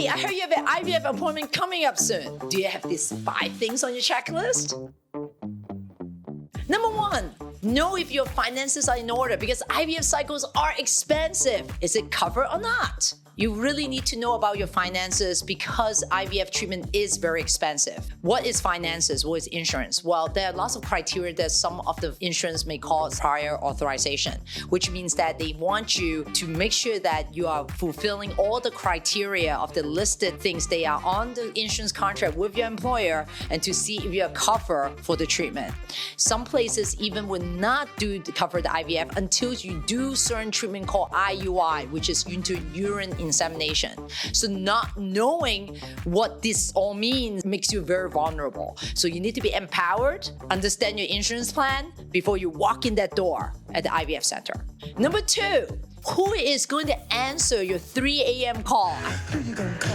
Hey, I heard you have an IVF appointment coming up soon. Do you have these 5 things on your checklist? Number 1, know if your finances are in order because IVF cycles are expensive. Is it covered or not? You really need to know about your finances because IVF treatment is very expensive. What is finances? What is insurance? Well, there are lots of criteria that some of the insurance may call prior authorization, which means that they want you to make sure that you are fulfilling all the criteria of the listed things they are on the insurance contract with your employer and to see if you are covered for the treatment. Some places even will not cover the IVF until you do certain treatment called IUI, which is urine insemination. So not knowing what this all means makes you very vulnerable. So you need to be empowered, understand your insurance plan before you walk in that door at the IVF center. Number 2, who is going to answer your 3 a.m. call? Who you gonna call?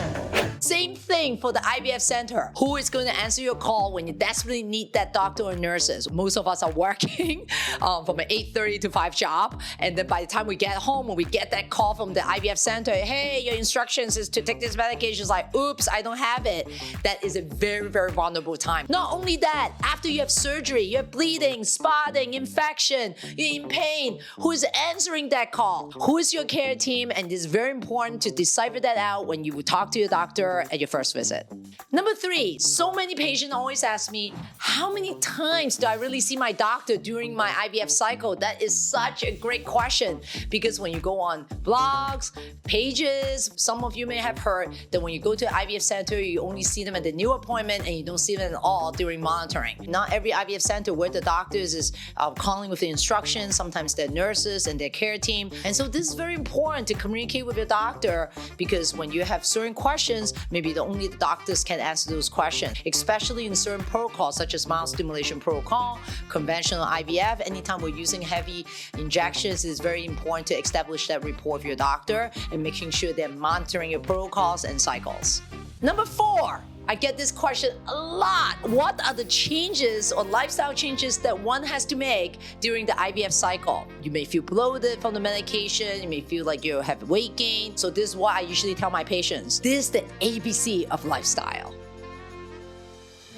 Same thing for the IVF center. Who is going to answer your call when you desperately need that doctor or nurses? Most of us are working from an 8:30 to 5 job. And then by the time we get home, when we get that call from the IVF center, hey, your instructions is to take this medication. It's like, oops, I don't have it. That is a very, very vulnerable time. Not only that, after you have surgery, you're bleeding, spotting, infection, you're in pain. Who is answering that call? Who is your care team? And it's very important to decipher that out when you talk to your doctor at your first visit. Number 3, so many patients always ask me, how many times do I really see my doctor during my IVF cycle? That is such a great question because when you go on blogs, pages, some of you may have heard that when you go to an IVF center, you only see them at the new appointment and you don't see them at all during monitoring. Not every IVF center where the doctors is calling with the instructions, sometimes they're nurses and their care team. And so this is very important to communicate with your doctor because when you have certain questions, maybe only the doctors can answer those questions, especially in certain protocols such as mild stimulation protocol, conventional IVF. Anytime we're using heavy injections, it's very important to establish that rapport with your doctor and making sure they're monitoring your protocols and cycles. Number 4, I get this question a lot. What are the changes or lifestyle changes that one has to make during the IVF cycle? You may feel bloated from the medication. You may feel like you have weight gain. So this is what I usually tell my patients. This is the ABC of lifestyle.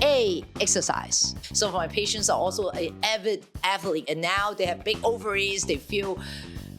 A, exercise. Some of my patients are also an avid athlete and now they have big ovaries. They feel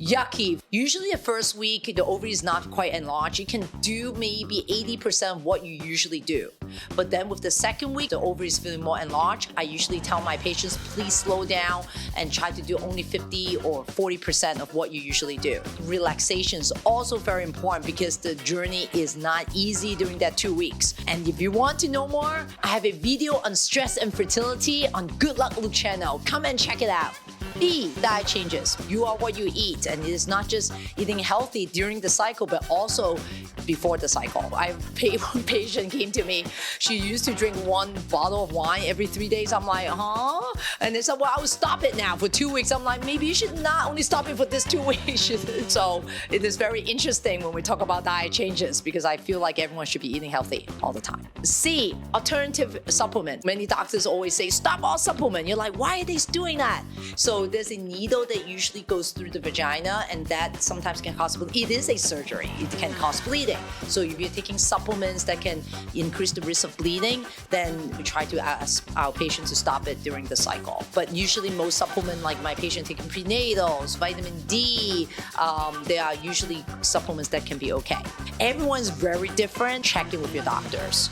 yucky. Usually the first week, the ovary is not quite enlarged. You can do maybe 80% of what you usually do. But then with the second week, the ovary is feeling more enlarged. I usually tell my patients, please slow down and try to do only 50 or 40% of what you usually do. Relaxation is also very important because the journey is not easy during that 2 weeks. And if you want to know more, I have a video on stress and fertility on Good Luck Luk channel. Come and check it out. B, diet changes. You are what you eat, and it is not just eating healthy during the cycle, but also before the cycle. One patient came to me. She used to drink 1 bottle of wine every 3 days. I'm like, huh? And they said, well, I will stop it now for 2 weeks. I'm like, maybe you should not only stop it for this 2 weeks. So it is very interesting when we talk about diet changes because I feel like everyone should be eating healthy all the time. C, alternative supplement. Many doctors always say, stop all supplement. You're like, why are they doing that? So there's a needle that usually goes through the vagina and that sometimes can cause, it is a surgery. It can cause bleeding. So if you're taking supplements that can increase the risk of bleeding, then we try to ask our patients to stop it during the cycle. But usually most supplements, like my patient taking prenatals, vitamin D, they are usually supplements that can be okay. Everyone's very different. Check in with your doctors.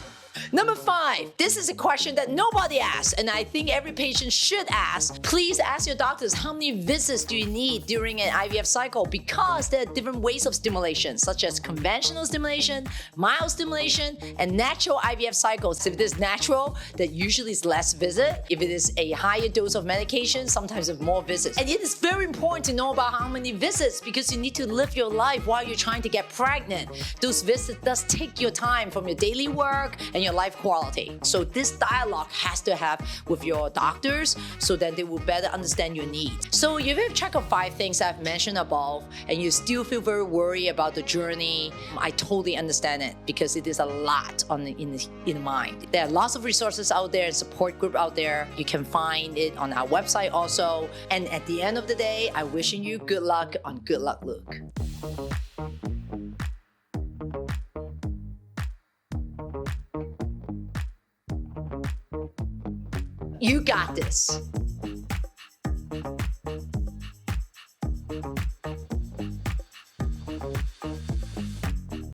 Number 5, this is a question that nobody asks, and I think every patient should ask. Please ask your doctors how many visits do you need during an IVF cycle because there are different ways of stimulation, such as conventional stimulation, mild stimulation, and natural IVF cycles. If it is natural, that usually is less visit. If it is a higher dose of medication, sometimes it's more visits. And it is very important to know about how many visits because you need to live your life while you're trying to get pregnant. Those visits does take your time from your daily work and your life quality. So this dialogue has to have with your doctors so that they will better understand your needs. So if you have checked out 5 things I've mentioned above and you still feel very worried about the journey, I totally understand it because it is a lot in the mind. There are lots of resources out there and support group out there. You can find it on our website also. And at the end of the day, I'm wishing you good luck on Good Luck Luk. You got this.